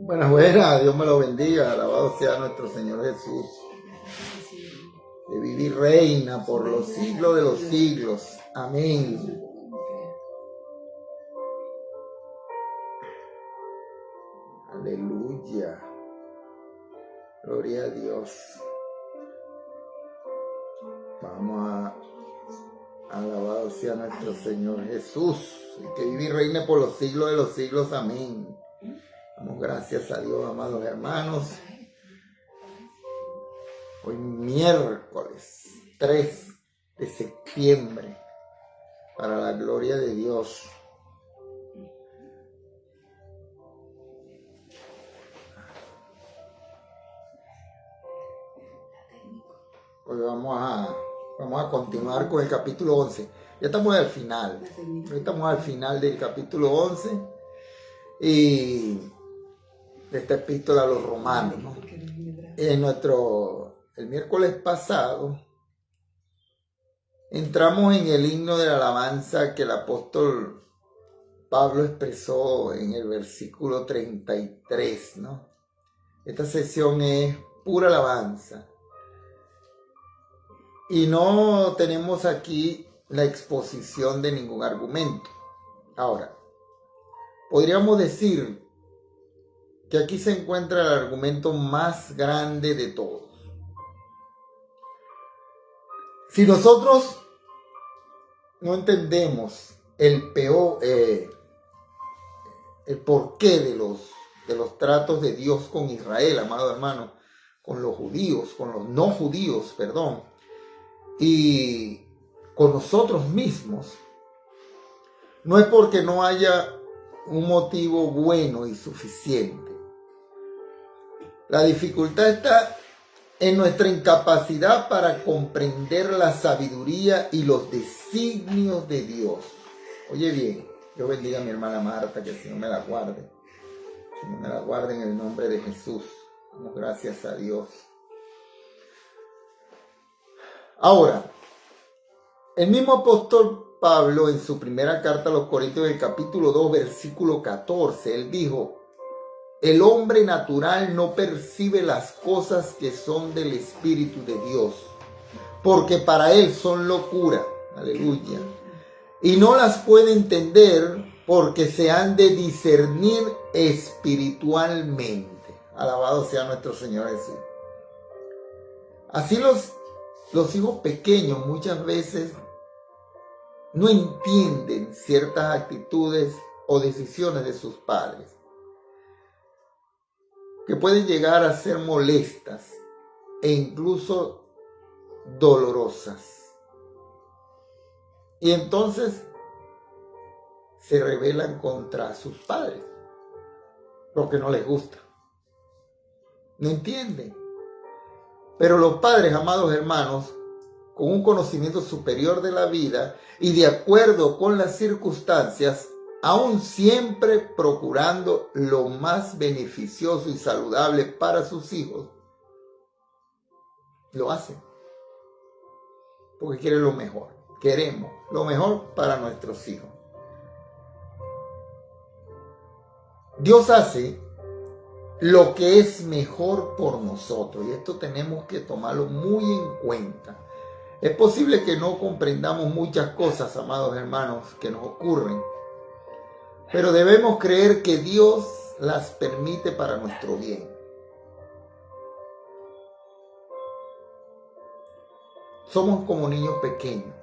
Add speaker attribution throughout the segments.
Speaker 1: Buenas, buenas, Dios me lo bendiga, alabado sea nuestro Señor Jesús, que vive y reina por los siglos de los siglos. Amén. Aleluya. Gloria a Dios. Vamos a alabado sea nuestro Señor Jesús, el que vive y reina por los siglos de los siglos. Amén. Damos gracias a Dios, amados hermanos. Hoy miércoles 3 de septiembre, para la gloria de Dios. Hoy vamos a continuar con el capítulo 11. Ya estamos al final. Hoy estamos al final del capítulo 11 y de esta epístola a los romanos, ¿no? El miércoles pasado entramos en el himno de la alabanza que el apóstol Pablo expresó en el versículo 33, ¿no? Esta sesión es pura alabanza. Y no tenemos aquí la exposición de ningún argumento. Ahora, podríamos decir que aquí se encuentra el argumento más grande de todos. Si nosotros no entendemos el porqué de los tratos de Dios con Israel, amado hermano, con los judíos, con los no judíos, perdón, y con nosotros mismos, no es porque no haya un motivo bueno y suficiente. La dificultad está en nuestra incapacidad para comprender la sabiduría y los designios de Dios. Oye bien, Dios bendiga a mi hermana Marta, que el Señor me la guarde. Que me la guarde en el nombre de Jesús. Damos gracias a Dios. Ahora, el mismo apóstol Pablo en su primera carta a los Corintios, del capítulo 2, versículo 14, él dijo: el hombre natural no percibe las cosas que son del Espíritu de Dios, porque para él son locura. Aleluya. Y no las puede entender porque se han de discernir espiritualmente. Alabado sea nuestro Señor Jesús. Así los hijos pequeños muchas veces no entienden ciertas actitudes o decisiones de sus padres, que pueden llegar a ser molestas e incluso dolorosas. Y entonces se rebelan contra sus padres, porque no les gusta. No entienden. Pero los padres, amados hermanos, con un conocimiento superior de la vida y de acuerdo con las circunstancias, aún siempre procurando lo más beneficioso y saludable para sus hijos, lo hacen. Porque quieren lo mejor. Queremos lo mejor para nuestros hijos. Dios hace lo que es mejor por nosotros, y esto tenemos que tomarlo muy en cuenta. Es posible que no comprendamos muchas cosas, amados hermanos, que nos ocurren, pero debemos creer que Dios las permite para nuestro bien. Somos como niños pequeños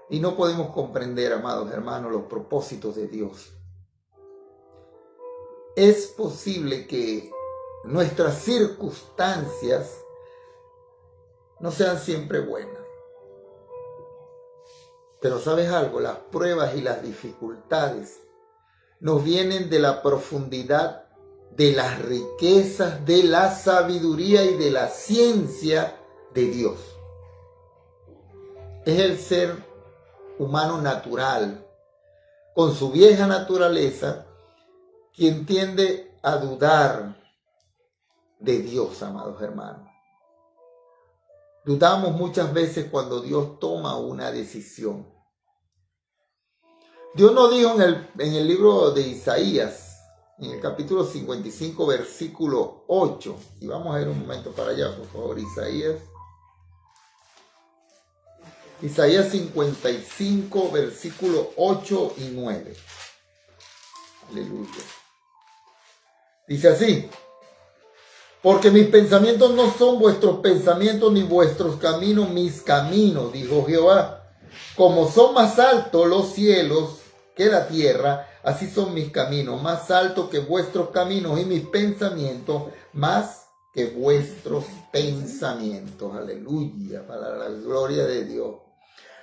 Speaker 1: y no podemos comprender, amados hermanos, los propósitos de Dios. Es posible que nuestras circunstancias no sean siempre buenas. Pero ¿sabes algo? Las pruebas y las dificultades nos vienen de la profundidad de las riquezas, de la sabiduría y de la ciencia de Dios. Es el ser humano natural, con su vieja naturaleza, quien tiende a dudar de Dios, amados hermanos. Dudamos muchas veces cuando Dios toma una decisión. Dios nos dijo en el libro de Isaías, en el capítulo 55, versículo 8. Y vamos a ir un momento para allá, por favor, Isaías. Isaías 55, versículo 8 y 9. Aleluya. Dice así: porque mis pensamientos no son vuestros pensamientos, ni vuestros caminos mis caminos, dijo Jehová. Como son más altos los cielos que la tierra, así son mis caminos, más altos que vuestros caminos, y mis pensamientos más que vuestros pensamientos. Aleluya, para la gloria de Dios.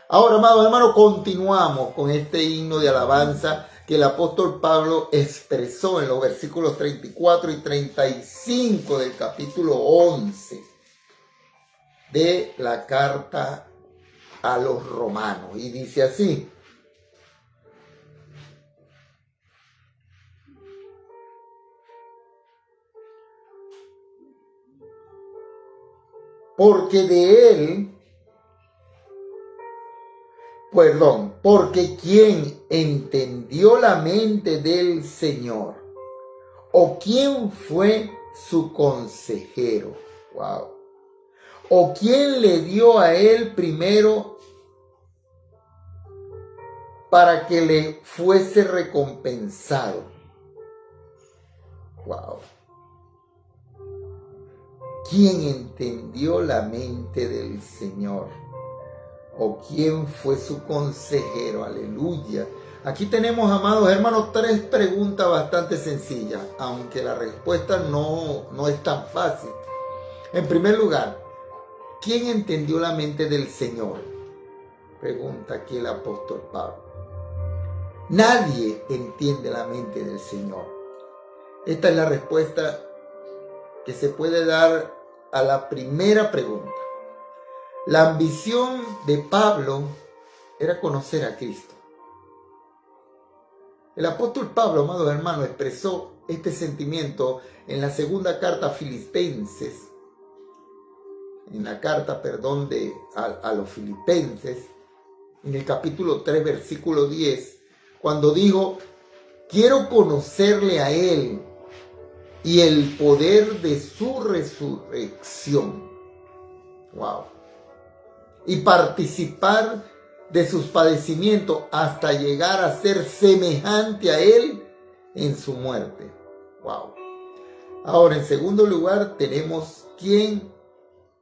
Speaker 1: Ahora, amados hermanos, continuamos con este himno de alabanza que el apóstol Pablo expresó en los versículos 34 y 35 del capítulo 11 de la carta a los romanos. Y dice así: porque quien entendió la mente del Señor, o quién fue su consejero, wow, o quién le dio a él primero para que le fuese recompensado, wow. ¿Quién entendió la mente del Señor? ¿O quién fue su consejero? Aleluya. Aquí tenemos, amados hermanos, tres preguntas bastante sencillas, aunque la respuesta no es tan fácil. En primer lugar, ¿quién entendió la mente del Señor? Pregunta aquí el apóstol Pablo. Nadie entiende la mente del Señor. Esta es la respuesta que se puede dar a la primera pregunta. La ambición de Pablo era conocer a Cristo. El apóstol Pablo, amados hermanos, expresó este sentimiento en la segunda carta a Filipenses, a los Filipenses, en el capítulo 3, versículo 10, cuando dijo: quiero conocerle a Él y el poder de su resurrección. Wow. Y participar de sus padecimientos hasta llegar a ser semejante a Él en su muerte. Wow. Ahora, en segundo lugar, tenemos quién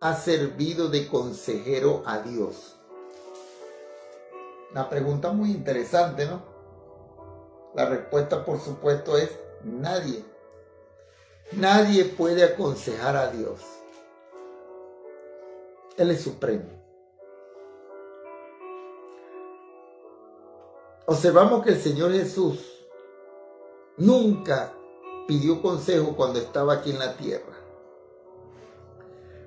Speaker 1: ha servido de consejero a Dios. Una pregunta muy interesante, ¿no? La respuesta, por supuesto, es nadie. Nadie puede aconsejar a Dios. Él es supremo. Observamos que el Señor Jesús nunca pidió consejo cuando estaba aquí en la tierra.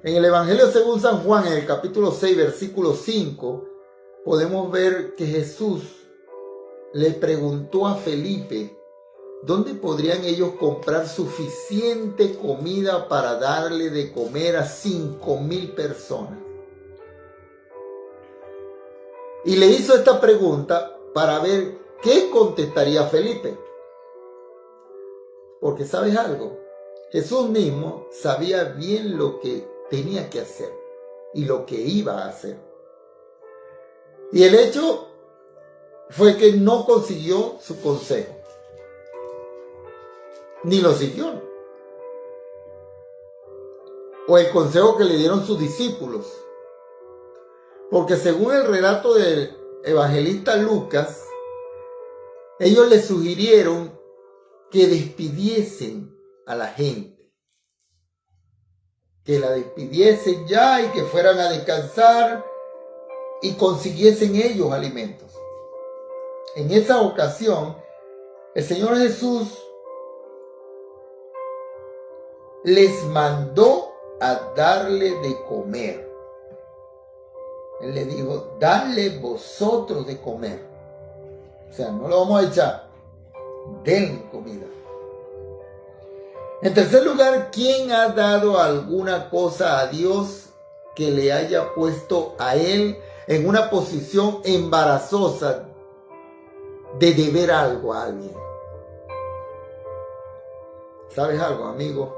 Speaker 1: En el Evangelio según San Juan, en el capítulo 6, versículo 5, podemos ver que Jesús le preguntó a Felipe dónde podrían ellos comprar suficiente comida para darle de comer a 5,000 personas. Y le hizo esta pregunta para ver qué contestaría Felipe. Porque ¿sabes algo? Jesús mismo sabía bien lo que tenía que hacer y lo que iba a hacer. Y el hecho fue que no consiguió su consejo, ni lo siguió, o el consejo que le dieron sus discípulos. Porque según el relato del evangelista Lucas, ellos le sugirieron que despidiesen a la gente, que la despidiesen ya y que fueran a descansar y consiguiesen ellos alimentos. En esa ocasión, el Señor Jesús les mandó a darle de comer. Él le dijo: dadle vosotros de comer. O sea, no lo vamos a echar, denle comida. En tercer lugar, ¿quién ha dado alguna cosa a Dios que le haya puesto a Él en una posición embarazosa de deber algo a alguien? ¿Sabes algo, amigo?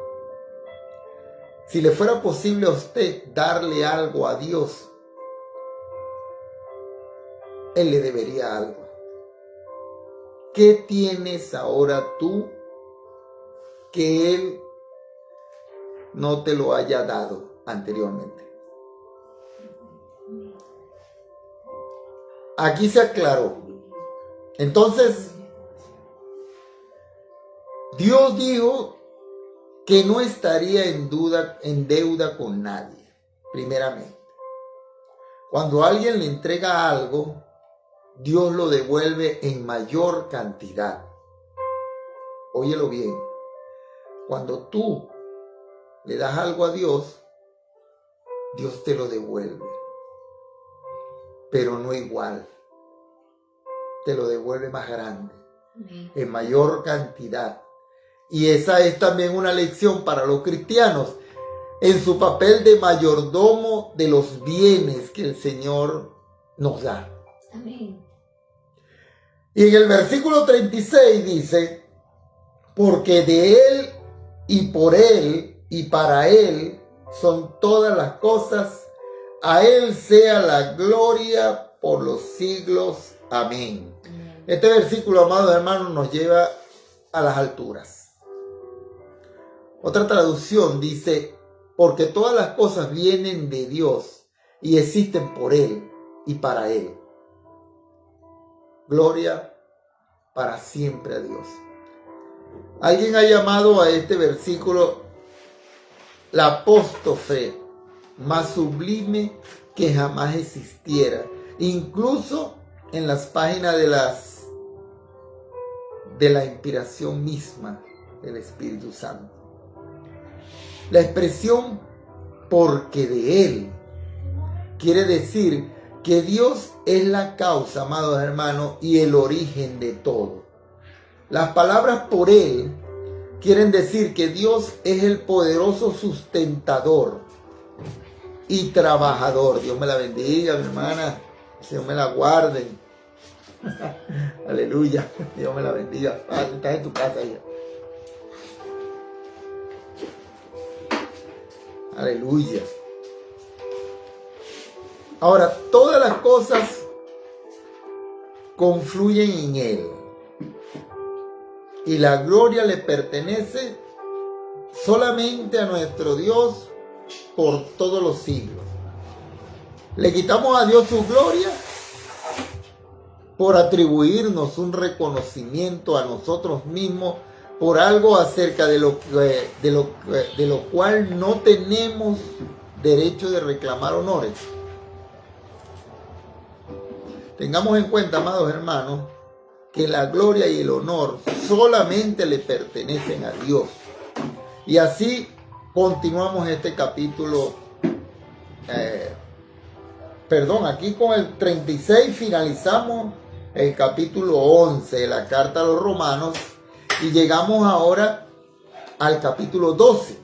Speaker 1: Si le fuera posible a usted darle algo a Dios, Él le debería algo. ¿Qué tienes ahora tú que Él no te lo haya dado anteriormente? Aquí se aclaró. Entonces, Dios dijo que no estaría en deuda con nadie, primeramente. Cuando alguien le entrega algo, Dios lo devuelve en mayor cantidad. Óyelo bien. Cuando tú le das algo a Dios, Dios te lo devuelve. Pero no igual. Te lo devuelve más grande, en mayor cantidad. Y esa es también una lección para los cristianos en su papel de mayordomo de los bienes que el Señor nos da.
Speaker 2: Amén.
Speaker 1: Y en el versículo 36 dice, porque de Él y por Él y para Él son todas las cosas, a Él sea la gloria por los siglos. Amén. Este versículo, amados hermanos, nos lleva a las alturas. Otra traducción dice, porque todas las cosas vienen de Dios y existen por Él y para Él. Gloria para siempre a Dios. Alguien ha llamado a este versículo la apóstrofe más sublime que jamás existiera, incluso en las páginas de la inspiración misma del Espíritu Santo. La expresión porque de Él quiere decir que Dios es la causa, amados hermanos, y el origen de todo. Las palabras por Él quieren decir que Dios es el poderoso sustentador y trabajador. Dios me la bendiga, mi hermana. Dios me la guarde. Aleluya. Dios me la bendiga. Estás en tu casa, hija. Aleluya. Ahora, todas las cosas confluyen en Él. Y la gloria le pertenece solamente a nuestro Dios por todos los siglos. Le quitamos a Dios su gloria por atribuirnos un reconocimiento a nosotros mismos por algo acerca de lo cual no tenemos derecho de reclamar honores. Tengamos en cuenta, amados hermanos, que la gloria y el honor solamente le pertenecen a Dios. Y así continuamos este capítulo. Aquí con el 36 finalizamos el capítulo 11 de la carta a los Romanos y llegamos ahora al capítulo 12.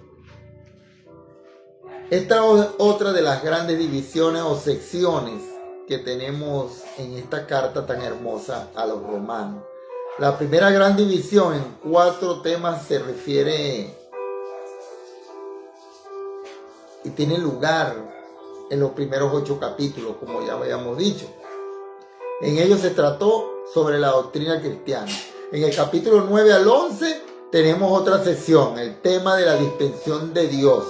Speaker 1: Esta es otra de las grandes divisiones o secciones que tenemos en esta carta tan hermosa a los romanos. La primera gran división en 4 temas se refiere y tiene lugar en los primeros 8 capítulos, como ya habíamos dicho. En ellos se trató sobre la doctrina cristiana. En el capítulo 9 al 11 tenemos otra sección, el tema de la dispensación de Dios.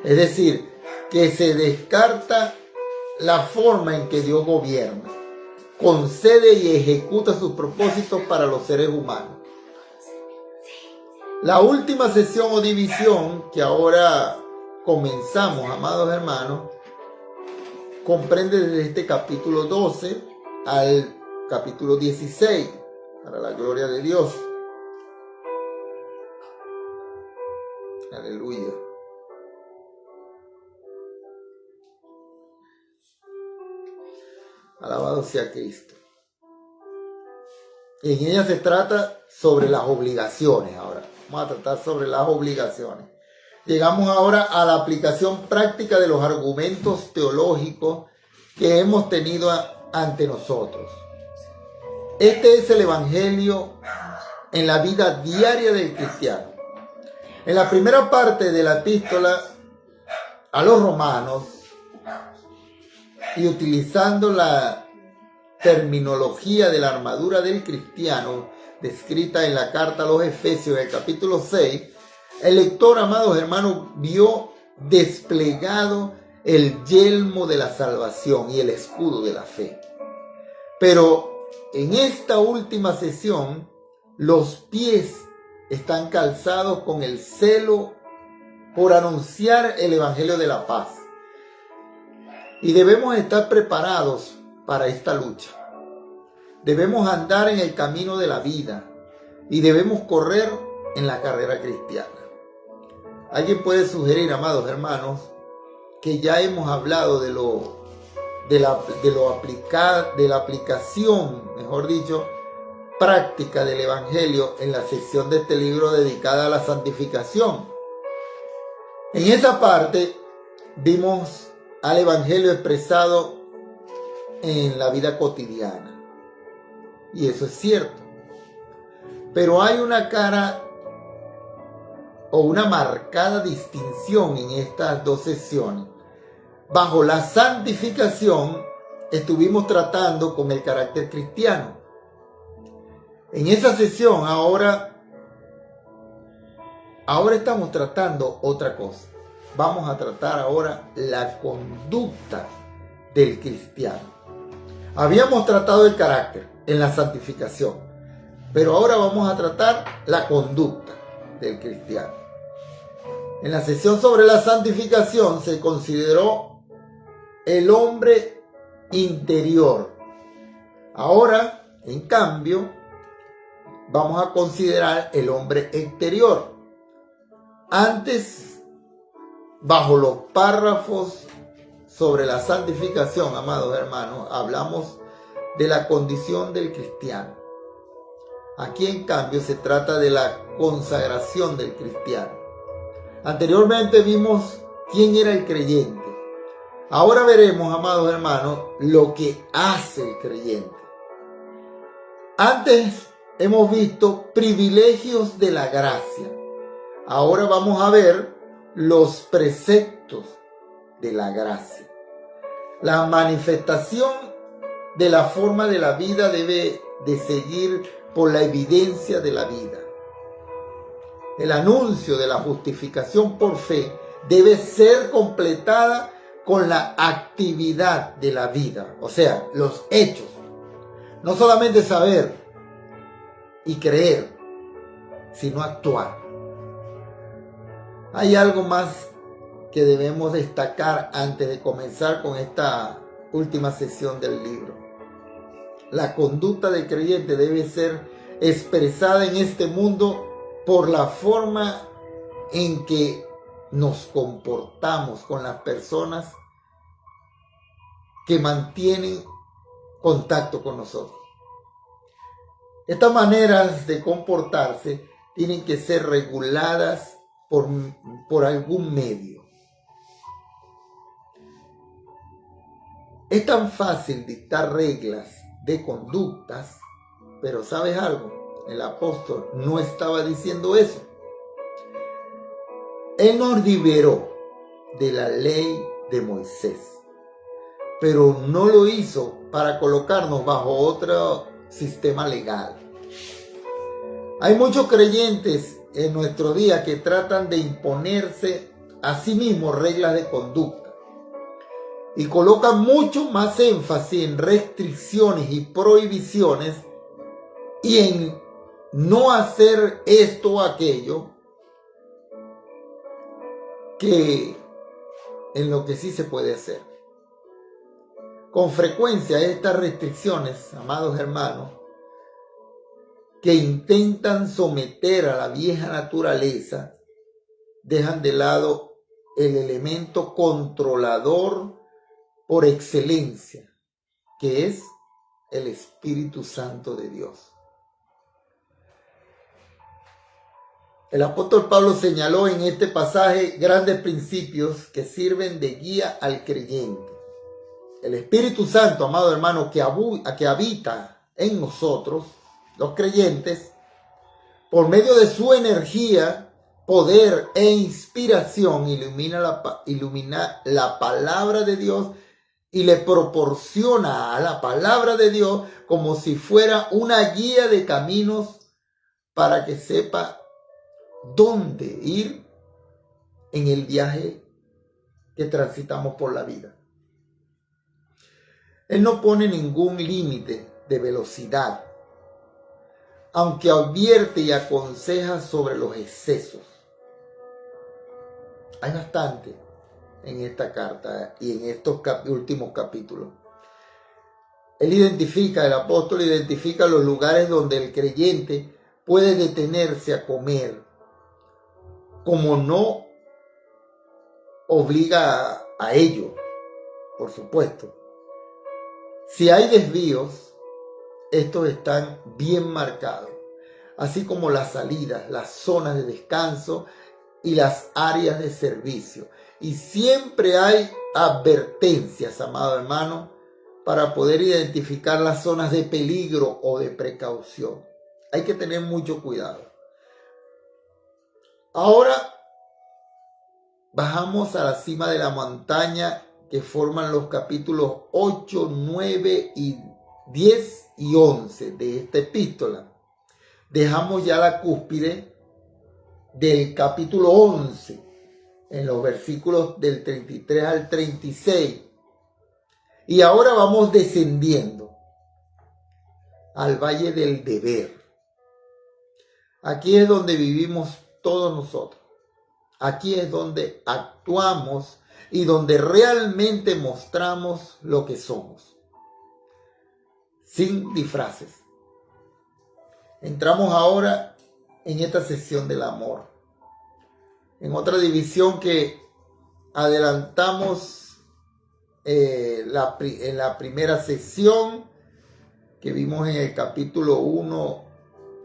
Speaker 1: Es decir, que se descarta la forma en que Dios gobierna, concede y ejecuta sus propósitos para los seres humanos. La última sección o división que ahora comenzamos, amados hermanos, comprende desde este capítulo 12 al capítulo 16, para la gloria de Dios. Aleluya. Alabado sea Cristo. Y en ella se trata sobre las obligaciones. Ahora vamos a tratar sobre las obligaciones. Llegamos ahora a la aplicación práctica de los argumentos teológicos que hemos tenido ante nosotros. Este es el evangelio en la vida diaria del cristiano. En la primera parte de la epístola a los romanos, y utilizando la terminología de la armadura del cristiano, descrita en la carta a los Efesios, el capítulo 6, el lector, amados hermanos, vio desplegado el yelmo de la salvación y el escudo de la fe. Pero en esta última sesión, los pies están calzados con el celo por anunciar el evangelio de la paz. Y debemos estar preparados para esta lucha. Debemos andar en el camino de la vida y debemos correr en la carrera cristiana. Alguien puede sugerir, amados hermanos, que ya hemos hablado de la aplicación, mejor dicho, práctica del evangelio en la sección de este libro dedicada a la santificación. En esa parte vimos al evangelio expresado en la vida cotidiana. Y eso es cierto. Pero hay una cara o una marcada distinción en estas dos sesiones. Bajo la santificación estuvimos tratando con el carácter cristiano. En esa sesión ahora estamos tratando otra cosa. Vamos a tratar ahora la conducta del cristiano. Habíamos tratado el carácter en la santificación, pero ahora vamos a tratar la conducta del cristiano. En la sesión sobre la santificación se consideró el hombre interior. Ahora, en cambio, vamos a considerar el hombre exterior. Antes, bajo los párrafos sobre la santificación, amados hermanos, hablamos de la condición del cristiano. Aquí, en cambio, se trata de la consagración del cristiano. Anteriormente vimos quién era el creyente. Ahora veremos, amados hermanos, lo que hace el creyente. Antes hemos visto privilegios de la gracia. Ahora vamos a ver los preceptos de la gracia. La manifestación de la forma de la vida debe de seguir por la evidencia de la vida. El anuncio de la justificación por fe debe ser completada con la actividad de la vida, o sea, los hechos. No solamente saber y creer, sino actuar. Hay algo más que debemos destacar antes de comenzar con esta última sesión del libro. La conducta del creyente debe ser expresada en este mundo por la forma en que nos comportamos con las personas que mantienen contacto con nosotros. Estas maneras de comportarse tienen que ser reguladas por algún medio. Es tan fácil dictar reglas de conductas, pero ¿sabes algo? El apóstol no estaba diciendo eso. Él nos liberó de la ley de Moisés, pero no lo hizo para colocarnos bajo otro sistema legal. Hay muchos creyentes en nuestro día que tratan de imponerse a sí mismos reglas de conducta y colocan mucho más énfasis en restricciones y prohibiciones y en no hacer esto o aquello que en lo que sí se puede hacer. Con frecuencia estas restricciones, amados hermanos, que intentan someter a la vieja naturaleza, dejan de lado el elemento controlador por excelencia, que es el Espíritu Santo de Dios. El apóstol Pablo señaló en este pasaje grandes principios que sirven de guía al creyente. El Espíritu Santo, amado hermano, que habita en nosotros, los creyentes, por medio de su energía, poder e inspiración, ilumina la palabra de Dios y le proporciona a la palabra de Dios como si fuera una guía de caminos para que sepa dónde ir en el viaje que transitamos por la vida. Él no pone ningún límite de velocidad, aunque advierte y aconseja sobre los excesos. Hay bastante en esta carta y en estos últimos capítulos. El apóstol identifica los lugares donde el creyente puede detenerse a comer, como no obliga a ello, por supuesto. Si hay desvíos, estos están bien marcados, así como las salidas, las zonas de descanso y las áreas de servicio. Y siempre hay advertencias, amado hermano, para poder identificar las zonas de peligro o de precaución. Hay que tener mucho cuidado. Ahora bajamos a la cima de la montaña que forman los capítulos 8, 9 y 10 y 11 de esta epístola. Dejamos ya la cúspide del capítulo 11 en los versículos del 33 al 36. Y ahora vamos descendiendo al valle del deber. Aquí es donde vivimos todos nosotros. Aquí es donde actuamos y donde realmente mostramos lo que somos, sin disfraces. Entramos ahora en esta sección del amor, en otra división que adelantamos en la primera sección que vimos en el capítulo 1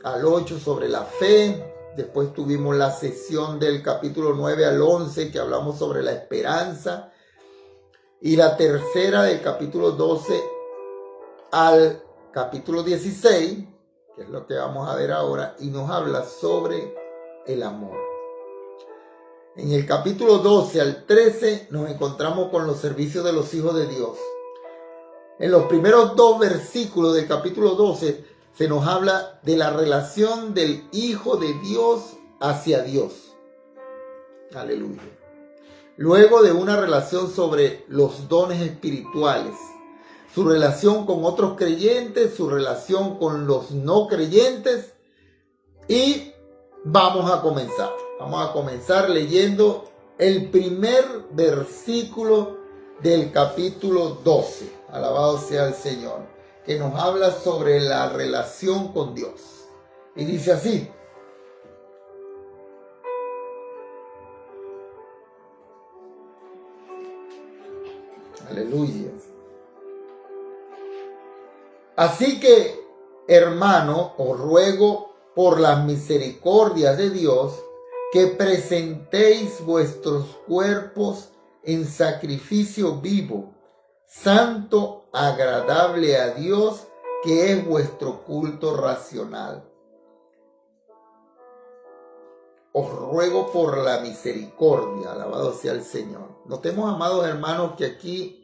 Speaker 1: al 8 sobre la fe. Después tuvimos la sección del capítulo 9 al 11 que hablamos sobre la esperanza. Y la tercera del capítulo 12 al capítulo 16, que es lo que vamos a ver ahora, y nos habla sobre el amor. En el capítulo 12 al 13 nos encontramos con los servicios de los hijos de Dios. En los primeros 2 versículos del capítulo 12 se nos habla de la relación del Hijo de Dios hacia Dios. Aleluya. Luego de una relación sobre los dones espirituales, su relación con otros creyentes, su relación con los no creyentes, y vamos a comenzar leyendo el primer versículo del capítulo 12. Alabado sea el Señor, que nos habla sobre la relación con Dios. Y dice así: aleluya. Así que, hermano, os ruego por las misericordias de Dios que presentéis vuestros cuerpos en sacrificio vivo, santo, agradable a Dios, que es vuestro culto racional. Os ruego por la misericordia, alabado sea el Señor. Notemos, amados hermanos, que aquí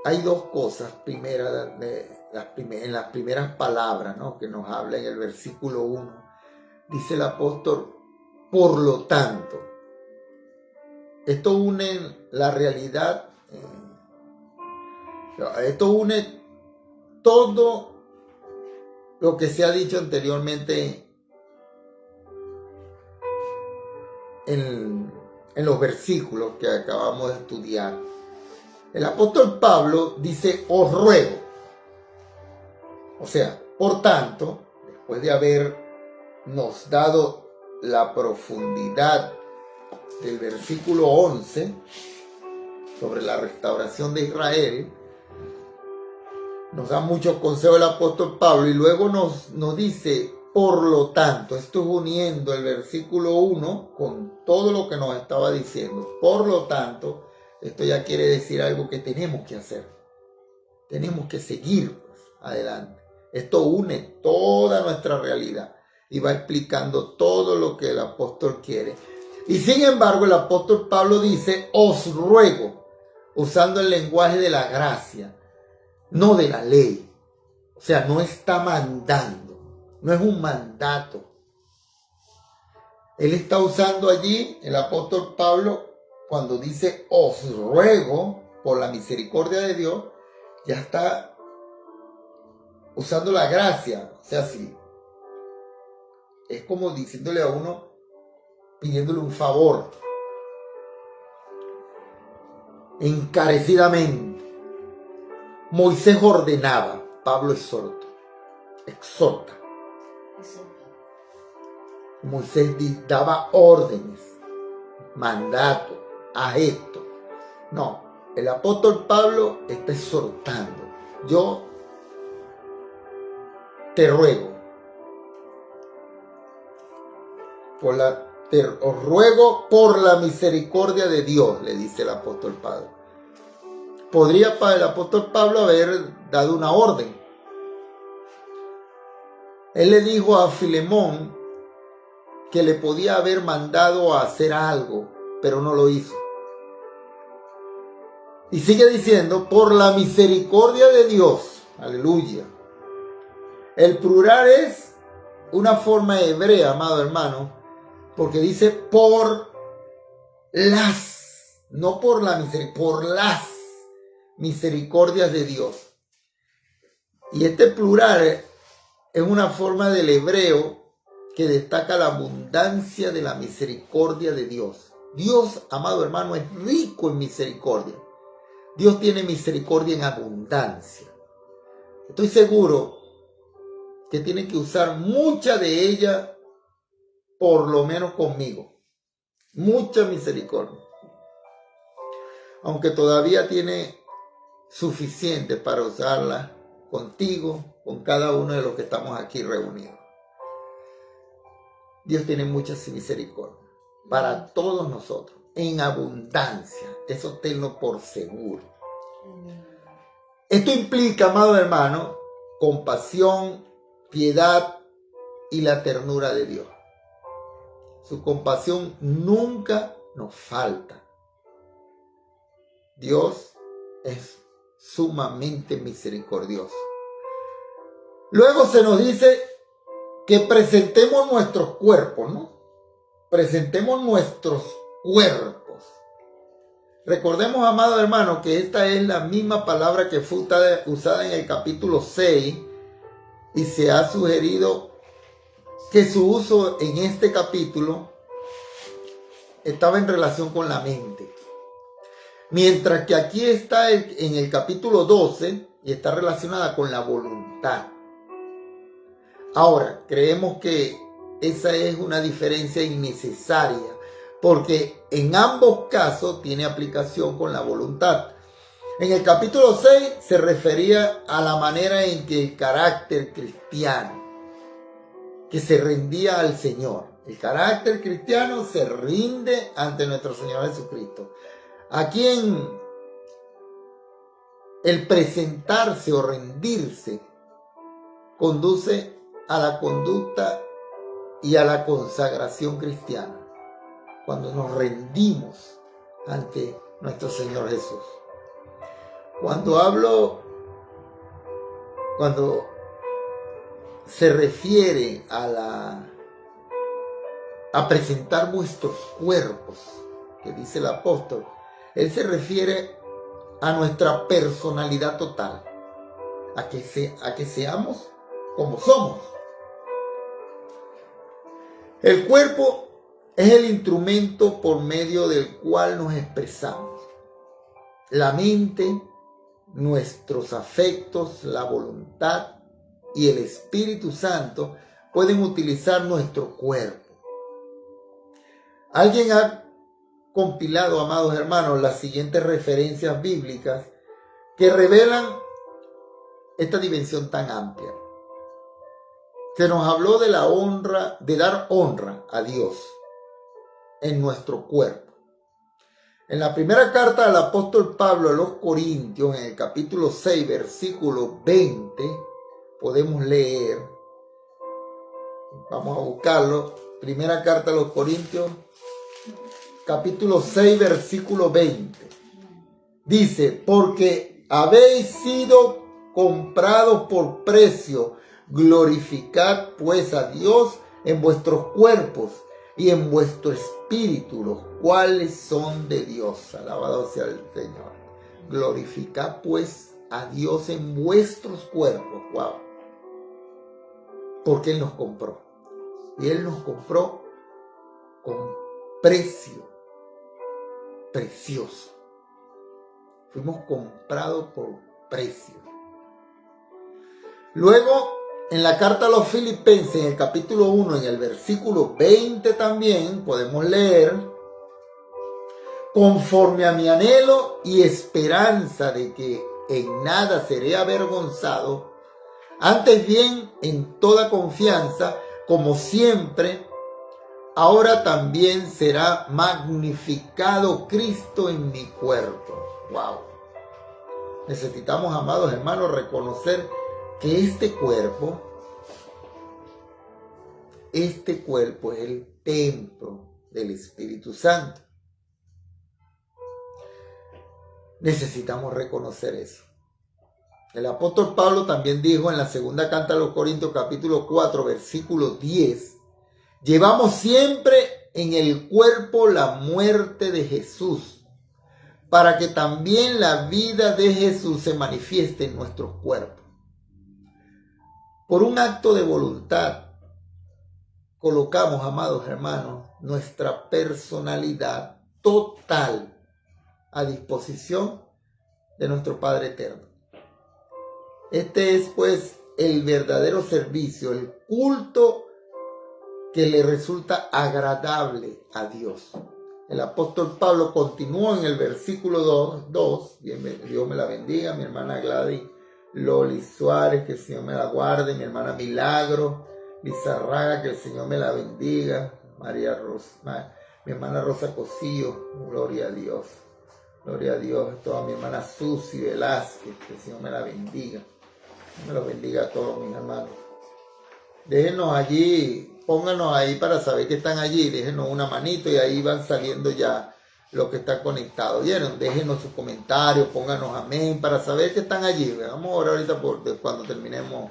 Speaker 1: hay 2 cosas primeras en las primeras palabras, ¿no?, que nos habla en el versículo 1. Dice el apóstol, por lo tanto. Esto une la realidad, esto une todo lo que se ha dicho anteriormente en los versículos que acabamos de estudiar. El apóstol Pablo dice, os ruego. O sea, por tanto, después de habernos dado la profundidad del versículo 11 sobre la restauración de Israel, nos da muchos consejos el apóstol Pablo y luego nos dice, por lo tanto. Esto es uniendo el versículo 1 con todo lo que nos estaba diciendo. Por lo tanto, esto ya quiere decir algo que tenemos que hacer. Tenemos que seguir adelante. Esto une toda nuestra realidad. y va explicando todo lo que el apóstol quiere. Y sin embargo, el apóstol Pablo dice, os ruego, usando el lenguaje de la gracia, no de la ley. O sea, no está mandando, no es un mandato. Él está usando allí, el apóstol Pablo, cuando dice, os ruego por la misericordia de Dios, ya está usando la gracia. O sea, sí, es como diciéndole a uno, pidiéndole un favor, encarecidamente. Moisés ordenaba, Pablo exhorta. Moisés daba órdenes, mandatos, a esto. No, el apóstol Pablo está exhortando. Yo te ruego, os ruego por la misericordia de Dios, le dice el apóstol Pablo. Podría el apóstol Pablo haber dado una orden. Él le dijo a Filemón que le podía haber mandado a hacer algo, pero no lo hizo. Y sigue diciendo, por la misericordia de Dios. Aleluya. El plural es una forma hebrea, amado hermano, porque dice por las, no por la misericordia, por las misericordias de Dios. Y este plural es una forma del hebreo que destaca la abundancia de la misericordia de Dios. Dios, amado hermano, es rico en misericordia. Dios tiene misericordia en abundancia. Estoy seguro que tiene que usar mucha de ella, por lo menos conmigo. Mucha misericordia. Aunque todavía tiene suficiente para usarla contigo, con cada uno de los que estamos aquí reunidos. Dios tiene mucha misericordia para todos nosotros, en abundancia. Eso tenlo por seguro. Esto implica, amado hermano, compasión, piedad y la ternura de Dios. Su compasión nunca nos falta. Dios es sumamente misericordioso. Luego se nos dice que presentemos nuestros cuerpos, ¿no? Presentemos nuestros cuerpos. Recordemos, amado hermano, que esta es la misma palabra que fue usada en el capítulo 6 y se ha sugerido que su uso en este capítulo estaba en relación con la mente. Mientras que aquí está en el capítulo 12 y está relacionada con la voluntad. Ahora, creemos que esa es una diferencia innecesaria, porque en ambos casos tiene aplicación con la voluntad. En el capítulo 6 se refería a la manera en que el carácter cristiano, que se rendía al Señor. El carácter cristiano se rinde ante nuestro Señor Jesucristo. A quien el presentarse o rendirse conduce a la conducta y a la consagración cristiana, cuando nos rendimos ante nuestro Señor Jesús. Cuando se refiere a presentar vuestros cuerpos, que dice el apóstol, él se refiere a nuestra personalidad total, a que seamos como somos. El cuerpo es el instrumento por medio del cual nos expresamos. La mente, nuestros afectos, la voluntad y el Espíritu Santo pueden utilizar nuestro cuerpo. Alguien ha compilado, amados hermanos, las siguientes referencias bíblicas que revelan esta dimensión tan amplia. Se nos habló de la honra, de dar honra a Dios en nuestro cuerpo. En la primera carta del apóstol Pablo a los Corintios, en el capítulo 6, versículo 20, podemos leer Vamos a buscarlo. Primera carta a los Corintios, capítulo 6, versículo 20. Dice, porque habéis sido comprados por precio, glorificad pues a Dios en vuestros cuerpos y en vuestro espíritu, los cuales son de Dios. Alabado sea el Señor. Glorificad pues a Dios en vuestros cuerpos. Wow. Porque Él nos compró. Y Él nos compró con precio precioso. Fuimos comprados por precio. Luego, en la carta a los Filipenses, en el capítulo 1, en el versículo 20 también, podemos leer, conforme a mi anhelo y esperanza de que en nada seré avergonzado, antes bien en toda confianza, como siempre, ahora también será magnificado Cristo en mi cuerpo. Wow. Necesitamos, amados hermanos, reconocer que este cuerpo es el templo del Espíritu Santo. Necesitamos reconocer eso. El apóstol Pablo también dijo en la segunda carta a los Corintios, capítulo 4, versículo 10, llevamos siempre en el cuerpo la muerte de Jesús, para que también la vida de Jesús se manifieste en nuestros cuerpos. Por un acto de voluntad, colocamos, amados hermanos, nuestra personalidad total a disposición de nuestro Padre Eterno. Este es, pues, el verdadero servicio, el culto que le resulta agradable a Dios. El apóstol Pablo continuó en el versículo 2, Dios me la bendiga, mi hermana Gladys Loli Suárez, que el Señor me la guarde, mi hermana Milagro Lizarraga, que el Señor me la bendiga, María Rosa, mi hermana Rosa Cosillo, gloria a Dios, toda mi hermana Susi Velázquez, que el Señor me la bendiga, me lo bendiga a todos mis hermanos. Déjenos allí, pónganos ahí para saber que están allí, déjenos una manito y ahí van saliendo ya los que están conectados. ¿Vieron? Déjenos sus comentarios, pónganos amén para saber que están allí. Vamos a orar ahorita cuando terminemos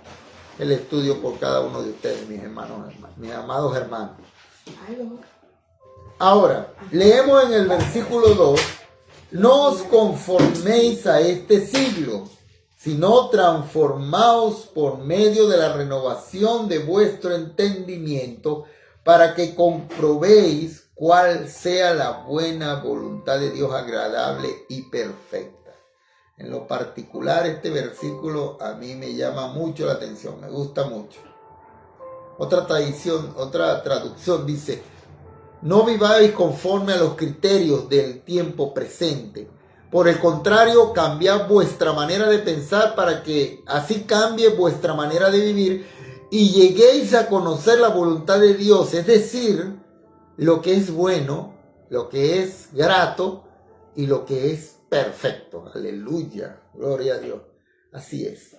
Speaker 1: el estudio por cada uno de ustedes, mis hermanos, mis amados hermanos. Ahora, leemos en el versículo 2, no os conforméis a este siglo, sino transformaos por medio de la renovación de vuestro entendimiento, para que comprobéis cuál sea la buena voluntad de Dios, agradable y perfecta. En lo particular, este versículo a mí me llama mucho la atención, me gusta mucho. Otra traducción dice, no viváis conforme a los criterios del tiempo presente. Por el contrario, cambiad vuestra manera de pensar para que así cambie vuestra manera de vivir y lleguéis a conocer la voluntad de Dios, es decir, lo que es bueno, lo que es grato y lo que es perfecto. Aleluya, gloria a Dios. Así es,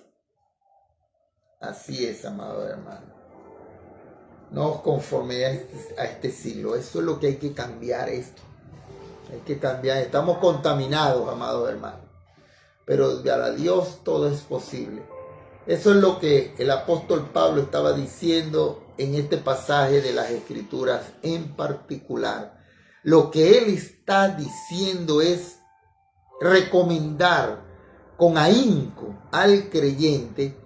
Speaker 1: amado hermano. No os conforméis a este siglo, eso es lo que hay que cambiar esto. Hay que cambiar, estamos contaminados, amados hermanos. Pero para Dios todo es posible. Eso es lo que el apóstol Pablo estaba diciendo en este pasaje de las Escrituras en particular. Lo que él está diciendo es recomendar con ahínco al creyente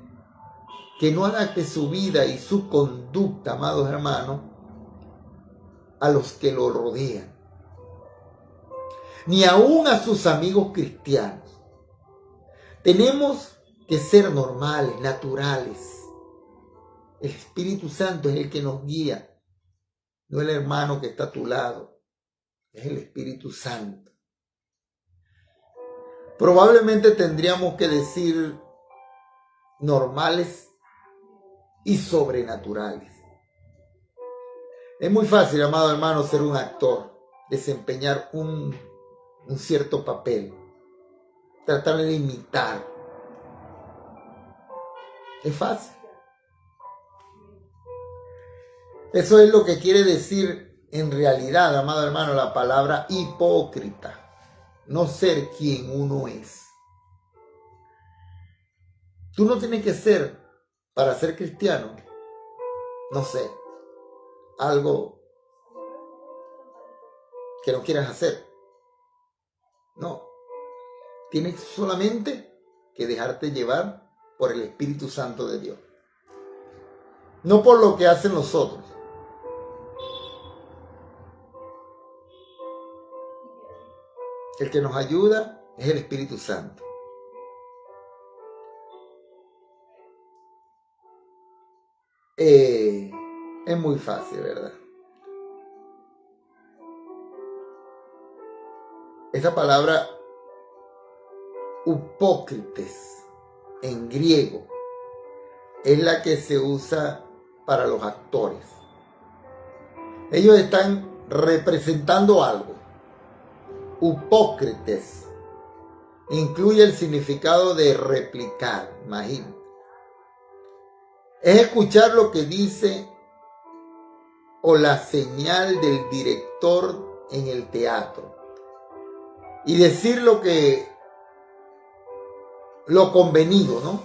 Speaker 1: que no haga que su vida y su conducta, amados hermanos, a los que lo rodean, ni aún a sus amigos cristianos. Tenemos que ser normales, naturales. El Espíritu Santo es el que nos guía, no el hermano que está a tu lado, es el Espíritu Santo. Probablemente tendríamos que decir normales y sobrenaturales. Es muy fácil, amado hermano, ser un actor, desempeñar un cierto papel, tratar de imitar. Es fácil. Eso es lo que quiere decir en realidad, amado hermano, la palabra hipócrita. No ser quien uno es. Tú no tienes que ser, para ser cristiano, no sé, algo que no quieras hacer. No. Tienes solamente que dejarte llevar por el Espíritu Santo de Dios. No por lo que hacen los otros. El que nos ayuda es el Espíritu Santo. Es muy fácil, ¿verdad? Esa palabra hipócrites en griego es la que se usa para los actores. Ellos están representando algo. Hipócrites incluye el significado de replicar, imagínate. Es escuchar lo que dice o la señal del director en el teatro y decir lo convenido, ¿no?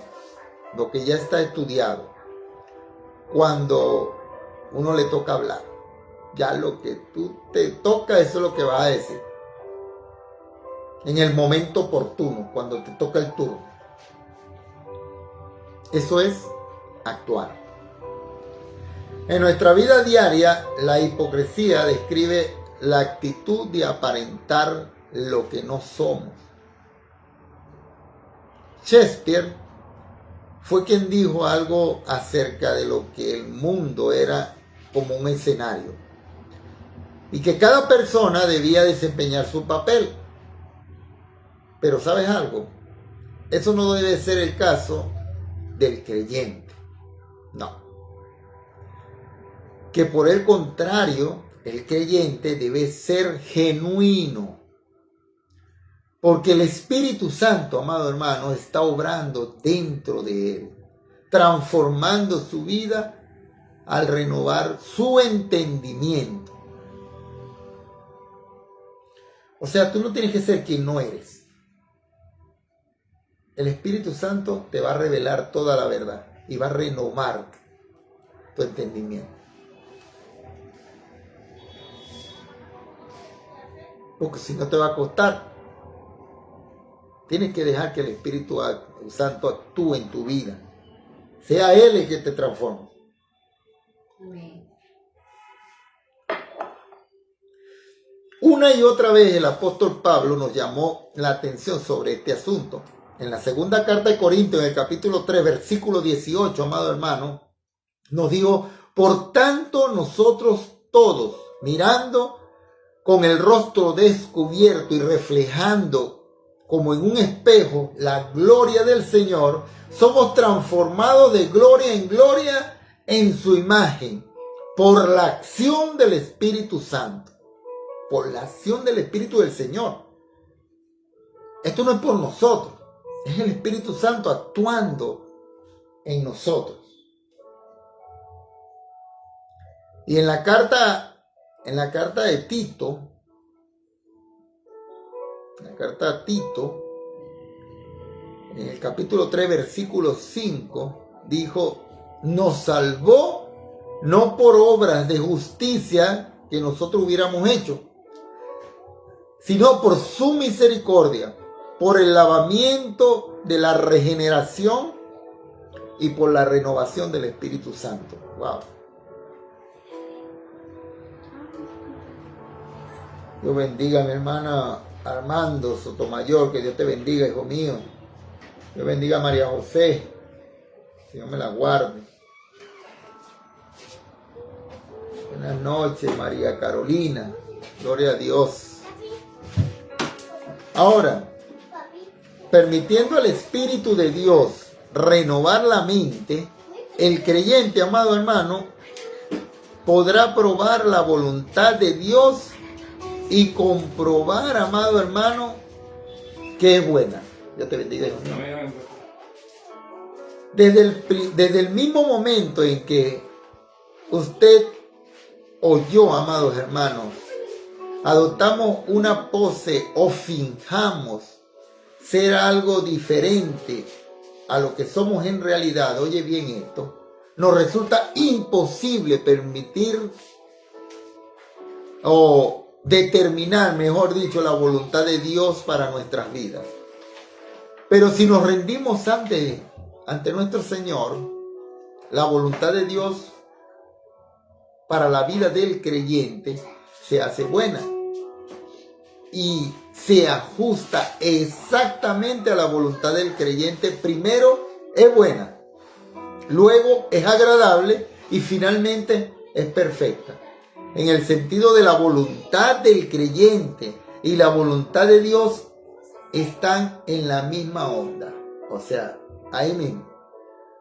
Speaker 1: Lo que ya está estudiado. Cuando uno le toca hablar, ya lo que tú te toca, eso es lo que vas a decir. En el momento oportuno, cuando te toca el turno. Eso es actuar. En nuestra vida diaria, la hipocresía describe la actitud de aparentar lo que no somos. Shakespeare fue quien dijo algo acerca de lo que el mundo era como un escenario y que cada persona debía desempeñar su papel. Pero ¿sabes algo? Eso no debe ser el caso del creyente. No. Que por el contrario, el creyente debe ser genuino. Porque el Espíritu Santo, amado hermano, está obrando dentro de él, transformando su vida al renovar su entendimiento. O sea, tú no tienes que ser quien no eres. El Espíritu Santo te va a revelar toda la verdad y va a renovar tu entendimiento. Porque si no te va a costar. Tienes que dejar que el Espíritu Santo actúe en tu vida. Sea Él el que te transforme. Amén. Una y otra vez el apóstol Pablo nos llamó la atención sobre este asunto. En la segunda carta de Corintios, en el capítulo 3, versículo 18, amado hermano, nos dijo: por tanto nosotros todos, mirando con el rostro descubierto y reflejando como en un espejo la gloria del Señor, somos transformados de gloria en gloria en su imagen por la acción del Espíritu Santo, por la acción del Espíritu del Señor. Esto no es por nosotros, es el Espíritu Santo actuando en nosotros. Y en la carta de Tito, la carta a Tito, en el capítulo 3, versículo 5, dijo: nos salvó no por obras de justicia que nosotros hubiéramos hecho, sino por su misericordia, por el lavamiento de la regeneración y por la renovación del Espíritu Santo. Wow. Dios bendiga a mi hermana Armando Sotomayor, que Dios te bendiga, hijo mío. Dios bendiga a María José, Señor me la guarde. Buenas noches, María Carolina, gloria a Dios. Ahora, permitiendo al Espíritu de Dios renovar la mente, el creyente, amado hermano, podrá probar la voluntad de Dios y comprobar, amado hermano, que es buena. Dios te bendiga, hijo mío. Desde el mismo momento en que usted o yo, amados hermanos, adoptamos una pose o finjamos ser algo diferente a lo que somos en realidad, oye bien esto, nos resulta imposible permitir o determinar, mejor dicho, la voluntad de Dios para nuestras vidas. Pero si nos rendimos ante nuestro Señor, la voluntad de Dios para la vida del creyente se hace buena y se ajusta exactamente a la voluntad del creyente. Primero es buena, luego es agradable y finalmente es perfecta. En el sentido de la voluntad del creyente y la voluntad de Dios están en la misma onda. O sea, ahí mismo.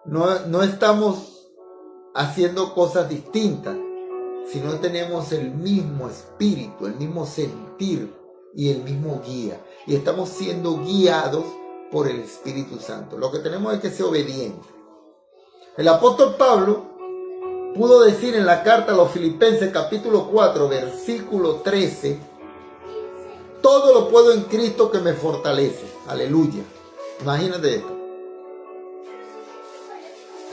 Speaker 1: No estamos haciendo cosas distintas, sino tenemos el mismo espíritu, el mismo sentir y el mismo guía. Y estamos siendo guiados por el Espíritu Santo. Lo que tenemos es que ser obedientes. El apóstol Pablo pudo decir en la carta a los Filipenses capítulo 4, versículo 13, todo lo puedo en Cristo que me fortalece. Aleluya. Imagínate esto.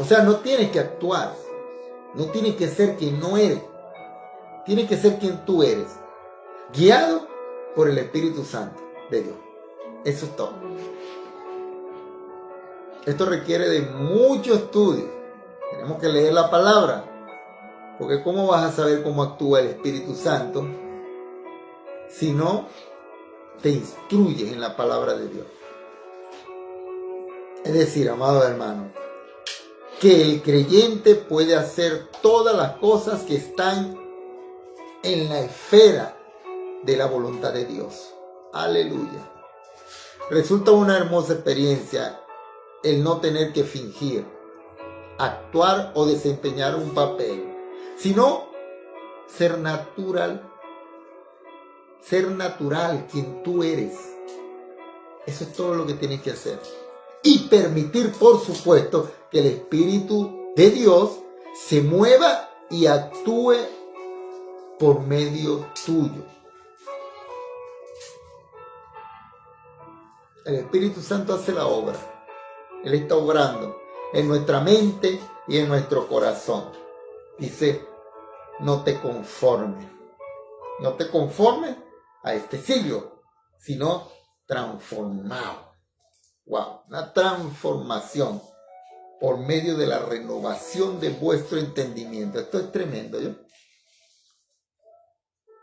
Speaker 1: O sea, no tienes que actuar. No tienes que ser quien no eres. Tienes que ser quien tú eres. Guiado por el Espíritu Santo de Dios. Eso es todo. Esto requiere de mucho estudio. Tenemos que leer la palabra. Porque ¿cómo vas a saber cómo actúa el Espíritu Santo si no te instruyes en la palabra de Dios? Es decir, amados hermanos, que el creyente puede hacer todas las cosas que están en la esfera de la voluntad de Dios. Aleluya. Resulta una hermosa experiencia el no tener que fingir, actuar o desempeñar un papel, sino ser natural quien tú eres. Eso es todo lo que tienes que hacer. Y permitir, por supuesto, que el Espíritu de Dios se mueva y actúe por medio tuyo. El Espíritu Santo hace la obra. Él está obrando en nuestra mente y en nuestro corazón. Dice, no te conformes. No te conformes a este siglo, sino transformado. Wow, una transformación por medio de la renovación de vuestro entendimiento. Esto es tremendo, ¿yo?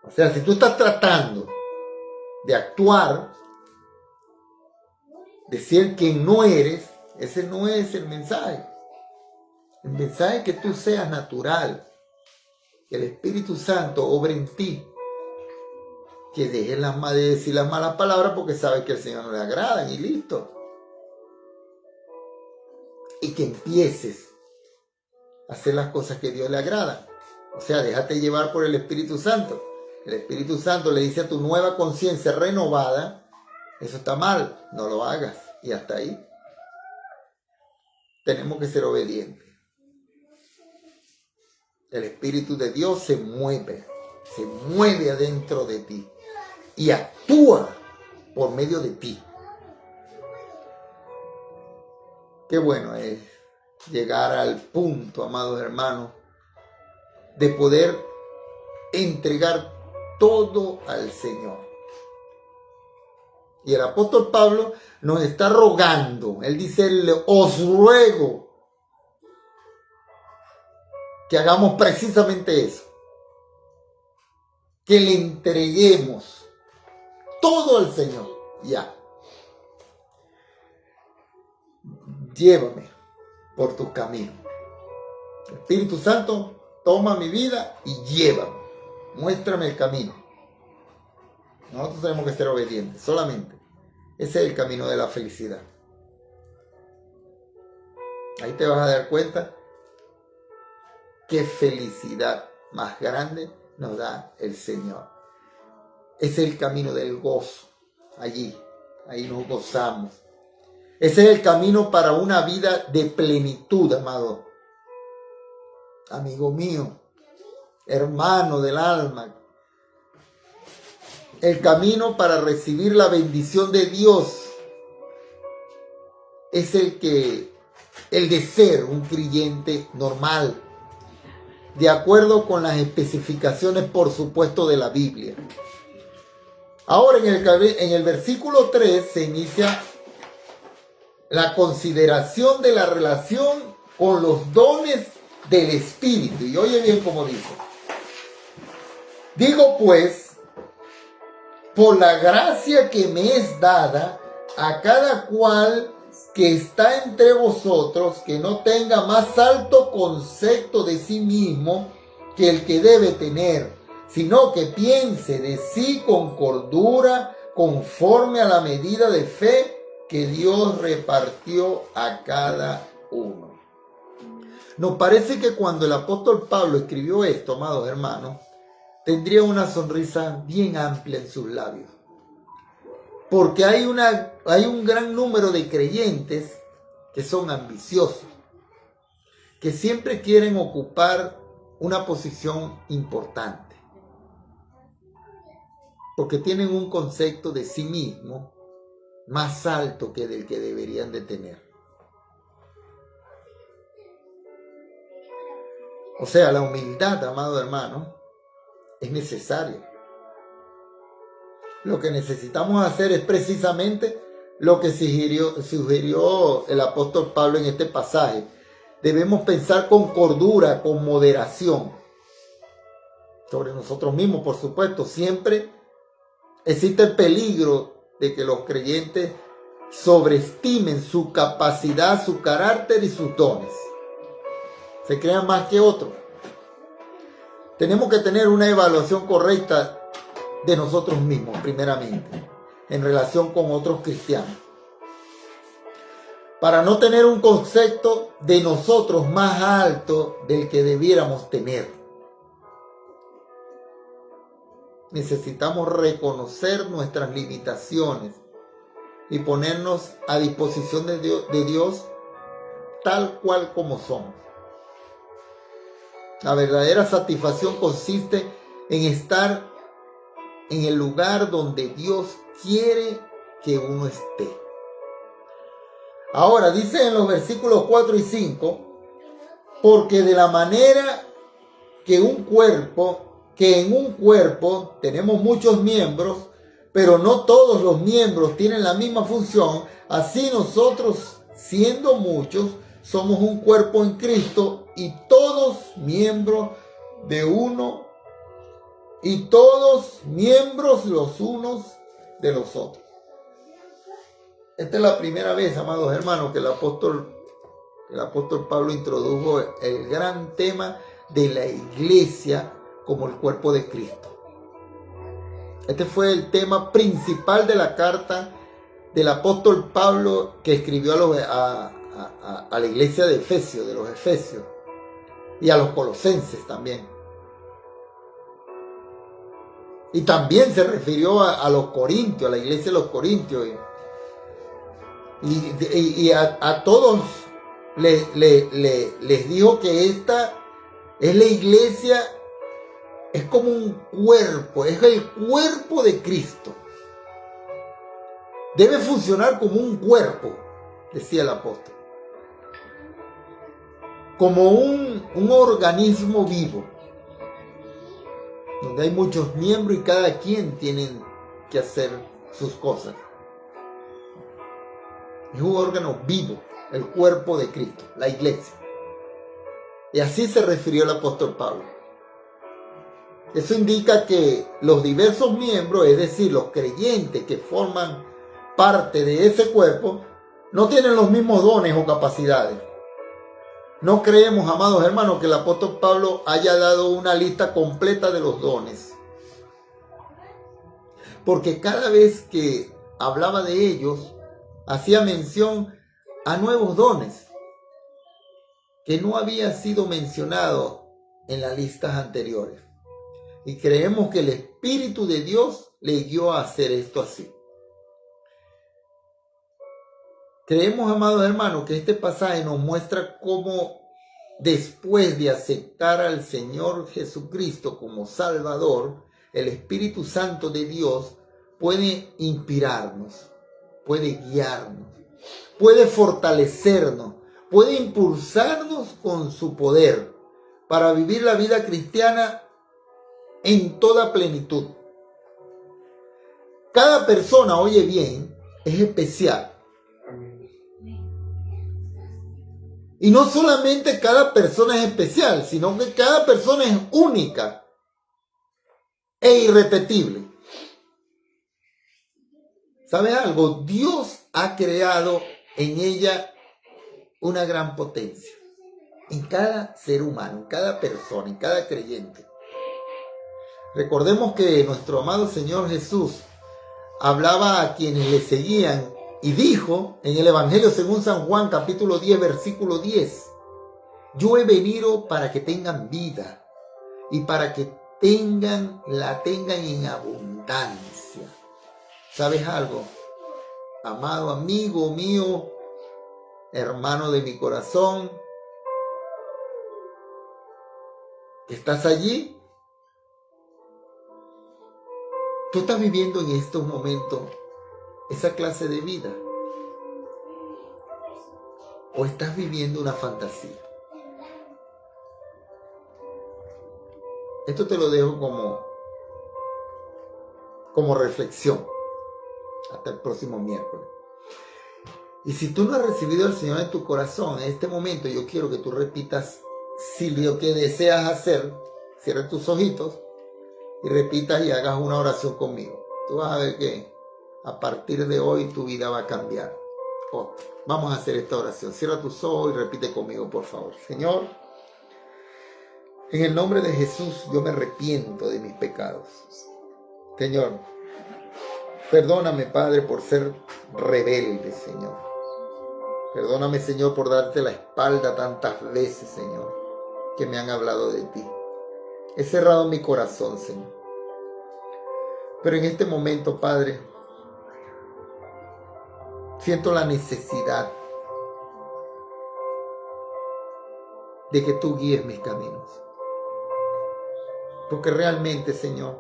Speaker 1: O sea, si tú estás tratando de actuar, de ser quien no eres, ese no es el mensaje. El mensaje es que tú seas natural, que el Espíritu Santo obre en ti, que dejes de decir las malas palabras porque sabes que al Señor no le agradan y listo. Y que empieces a hacer las cosas que a Dios le agradan. O sea, déjate llevar por el Espíritu Santo. El Espíritu Santo le dice a tu nueva conciencia renovada, eso está mal, no lo hagas. Y hasta ahí. Tenemos que ser obedientes. El Espíritu de Dios se mueve adentro de ti y actúa por medio de ti. Qué bueno es llegar al punto, amados hermanos, de poder entregar todo al Señor. Y el apóstol Pablo nos está rogando. Él dice, os ruego que hagamos precisamente eso. Que le entreguemos todo al Señor. Ya. Llévame por tus caminos. Espíritu Santo, toma mi vida y llévame. Muéstrame el camino. Nosotros tenemos que ser obedientes, solamente. Ese es el camino de la felicidad. Ahí te vas a dar cuenta qué felicidad más grande nos da el Señor. Ese es el camino del gozo. Ahí nos gozamos. Ese es el camino para una vida de plenitud, amado amigo mío. hermano del alma, el camino para recibir la bendición de Dios es el de ser un creyente normal, de acuerdo con las especificaciones, por supuesto, de la Biblia. Ahora en el versículo 3 se inicia la consideración de la relación con los dones del Espíritu. Y oye bien cómo dice. Digo pues, por la gracia que me es dada, a cada cual que está entre vosotros, que no tenga más alto concepto de sí mismo que el que debe tener, sino que piense de sí con cordura, conforme a la medida de fe que Dios repartió a cada uno. Nos parece que cuando el apóstol Pablo escribió esto, amados hermanos, tendría una sonrisa bien amplia en sus labios. Porque hay un gran número de creyentes que son ambiciosos, que siempre quieren ocupar una posición importante, porque tienen un concepto de sí mismo más alto que del que deberían de tener. O sea, la humildad, amado hermano, es necesaria. Lo que necesitamos hacer es precisamente lo que sugirió el apóstol Pablo en este pasaje. Debemos pensar con cordura, con moderación, sobre nosotros mismos, por supuesto. Siempre existe el peligro de que los creyentes sobreestimen su capacidad, su carácter y sus dones. Se crean más que otros. Tenemos que tener una evaluación correcta de nosotros mismos, primeramente, en relación con otros cristianos, para no tener un concepto de nosotros más alto del que debiéramos tener. Necesitamos reconocer nuestras limitaciones y ponernos a disposición de Dios tal cual como somos. La verdadera satisfacción consiste en estar en el lugar donde Dios quiere que uno esté. Ahora dice en los versículos 4 y 5, porque de la manera que en un cuerpo tenemos muchos miembros, pero no todos los miembros tienen la misma función, así nosotros, siendo muchos, somos un cuerpo en Cristo y todos miembros de uno y todos miembros los unos de los otros. Esta es la primera vez, amados hermanos, que el apóstol Pablo introdujo el gran tema de la iglesia como el cuerpo de Cristo. Este fue el tema principal de la carta del apóstol Pablo que escribió a la iglesia de Efesios, de los Efesios, y a los colosenses también. Y también se refirió a los corintios, a la iglesia de los corintios. Y a todos les dijo que esta es la iglesia, es como un cuerpo, es el cuerpo de Cristo. Debe funcionar como un cuerpo, decía el apóstol. Como un organismo vivo, donde hay muchos miembros y cada quien tiene que hacer sus cosas. Es un órgano vivo, el cuerpo de Cristo, la iglesia. Y así se refirió el apóstol Pablo. Eso indica que los diversos miembros, es decir, los creyentes que forman parte de ese cuerpo, no tienen los mismos dones o capacidades. No creemos, amados hermanos, que el apóstol Pablo haya dado una lista completa de los dones. Porque cada vez que hablaba de ellos, hacía mención a nuevos dones que no habían sido mencionados en las listas anteriores. Y creemos que el Espíritu de Dios le guió a hacer esto así. Creemos, amados hermanos, que este pasaje nos muestra cómo después de aceptar al Señor Jesucristo como Salvador, el Espíritu Santo de Dios puede inspirarnos, puede guiarnos, puede fortalecernos, puede impulsarnos con su poder para vivir la vida cristiana en toda plenitud. Cada persona, oye bien, es especial. Y no solamente cada persona es especial, sino que cada persona es única e irrepetible. ¿Sabes algo? Dios ha creado en ella una gran potencia. En cada ser humano, en cada persona, en cada creyente. Recordemos que nuestro amado Señor Jesús hablaba a quienes le seguían y dijo en el Evangelio según San Juan, capítulo 10, versículo 10, yo he venido para que tengan vida y para que la tengan en abundancia. ¿Sabes algo? Amado amigo mío, hermano de mi corazón, ¿estás allí? ¿Tú estás viviendo en estos momentos esa clase de vida? ¿O estás viviendo una fantasía? Esto te lo dejo como reflexión. Hasta el próximo miércoles. Y si tú no has recibido al Señor en tu corazón, en este momento yo quiero que tú repitas, si lo que deseas hacer, cierra tus ojitos y repitas y hagas una oración conmigo. Tú vas a ver que a partir de hoy tu vida va a cambiar. Vamos a hacer esta oración. Cierra tus ojos y repite conmigo, por favor. Señor, en el nombre de Jesús yo me arrepiento de mis pecados. Señor, perdóname, Padre, por ser rebelde, Señor. Perdóname, Señor, por darte la espalda tantas veces, Señor, que me han hablado de ti. He cerrado mi corazón, Señor. Pero en este momento, Padre, siento la necesidad de que tú guíes mis caminos. Porque realmente, Señor,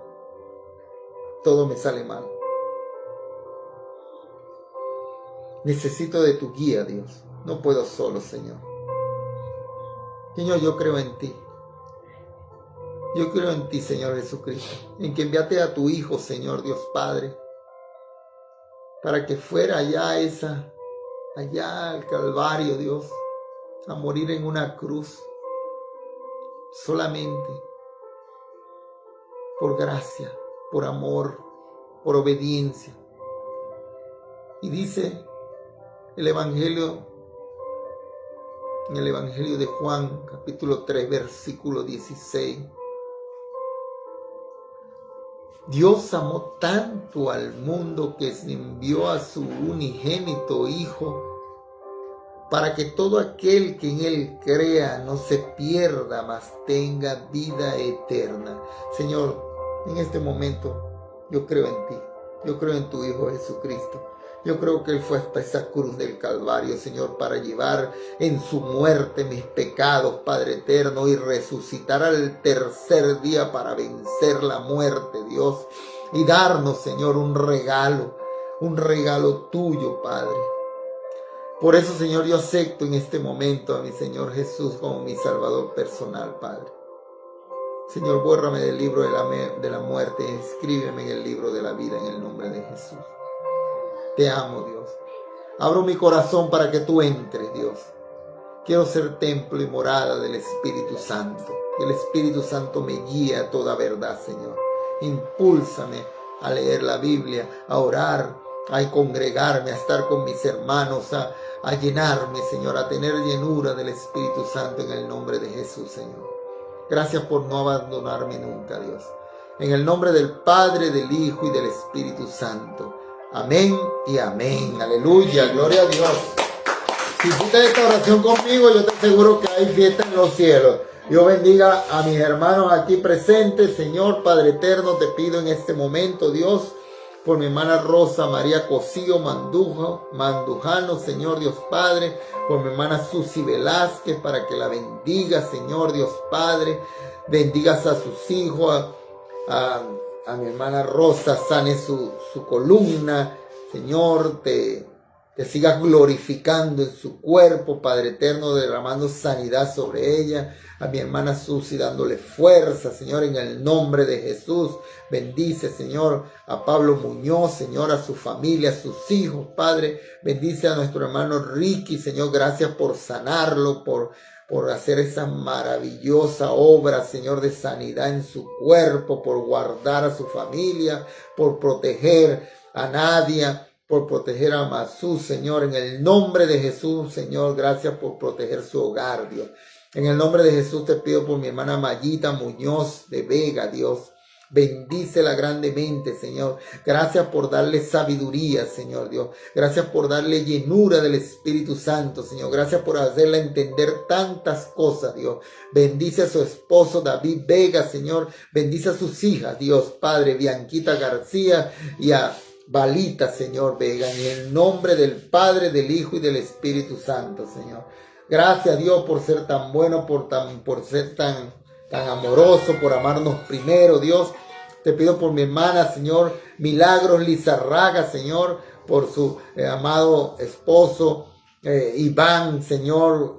Speaker 1: todo me sale mal. Necesito de tu guía, Dios. No puedo solo, Señor. Señor, yo creo en ti. Yo creo en ti, Señor Jesucristo, en que enviaste a tu Hijo, Señor Dios Padre, para que fuera allá al Calvario, Dios, a morir en una cruz, solamente por gracia, por amor, por obediencia. Y dice en el Evangelio de Juan, capítulo 3, versículo 16, Dios amó tanto al mundo que se envió a su unigénito Hijo para que todo aquel que en Él crea no se pierda, mas tenga vida eterna. Señor, en este momento yo creo en ti, yo creo en tu Hijo Jesucristo. Yo creo que Él fue hasta esa cruz del Calvario, Señor, para llevar en su muerte mis pecados, Padre eterno, y resucitar al tercer día para vencer la muerte, Dios, y darnos, Señor, un regalo tuyo, Padre. Por eso, Señor, yo acepto en este momento a mi Señor Jesús como mi Salvador personal, Padre. Señor, bórrame del libro de la muerte y escríbeme en el libro de la vida en el nombre de Jesús. Te amo, Dios. Abro mi corazón para que tú entres, Dios. Quiero ser templo y morada del Espíritu Santo. Que el Espíritu Santo me guíe a toda verdad, Señor. Impúlsame a leer la Biblia, a orar, a congregarme, a estar con mis hermanos, a llenarme, Señor, a tener llenura del Espíritu Santo en el nombre de Jesús, Señor. Gracias por no abandonarme nunca, Dios. En el nombre del Padre, del Hijo y del Espíritu Santo. Amén y amén. Aleluya, gloria a Dios. Si hiciste esta oración conmigo, yo te aseguro que hay fiesta en los cielos. Dios bendiga a mis hermanos aquí presentes. Señor Padre eterno, te pido en este momento, Dios, por mi hermana Rosa María Cosío Mandujano, Señor Dios Padre, por mi hermana Susi Velázquez, para que la bendiga, Señor Dios Padre, bendigas a sus hijos, a mi hermana Rosa, sane su columna, Señor, te sigas glorificando en su cuerpo, Padre eterno, derramando sanidad sobre ella. A mi hermana Susi dándole fuerza, Señor, en el nombre de Jesús. Bendice, Señor, a Pablo Muñoz, Señor, a su familia, a sus hijos, Padre. Bendice a nuestro hermano Ricky, Señor, gracias por sanarlo, por hacer esa maravillosa obra, Señor, de sanidad en su cuerpo, por guardar a su familia, por proteger a Nadia, por proteger a Masú, Señor, en el nombre de Jesús, Señor, gracias por proteger su hogar, Dios. En el nombre de Jesús te pido por mi hermana Mayita Muñoz de Vega, Dios. Bendícela grandemente, Señor. Gracias por darle sabiduría, Señor Dios. Gracias por darle llenura del Espíritu Santo, Señor. Gracias por hacerla entender tantas cosas, Dios. Bendice a su esposo David Vega, Señor. Bendice a sus hijas, Dios Padre, Bianquita García y a Valita, Señor Vega. En el nombre del Padre, del Hijo y del Espíritu Santo, Señor. Gracias, Dios, por ser tan bueno, por ser tan amoroso, por amarnos primero, Dios. Te pido por mi hermana, Señor, Milagros Lizarraga, Señor, por su amado esposo, Iván, Señor,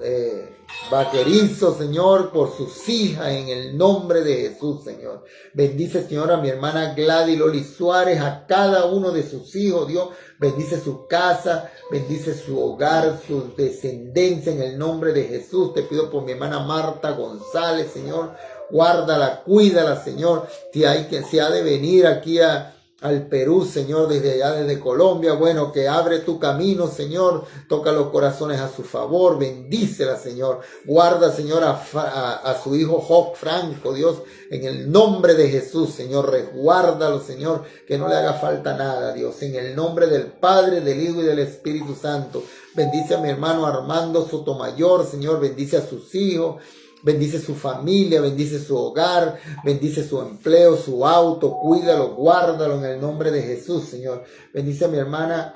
Speaker 1: Vaquerizo, Señor, por sus hijas, en el nombre de Jesús, Señor. Bendice, Señor, a mi hermana Gladys Loli Suárez, a cada uno de sus hijos, Dios. Bendice su casa, bendice su hogar, su descendencia, en el nombre de Jesús. Te pido por mi hermana Marta González, Señor. Guárdala, cuídala, Señor. Si ha de venir aquí al Perú, Señor, desde allá, desde Colombia, bueno, que abre tu camino, Señor, toca los corazones a su favor, bendícela, Señor, guarda, Señor, a su hijo Job Franco, Dios, en el nombre de Jesús, Señor, resguárdalo, Señor, que no le haga falta nada, Dios, en el nombre del Padre, del Hijo y del Espíritu Santo. Bendice a mi hermano Armando Sotomayor, Señor, bendice a sus hijos, bendice su familia, bendice su hogar, bendice su empleo, su auto, cuídalo, guárdalo en el nombre de Jesús, Señor. Bendice a mi hermana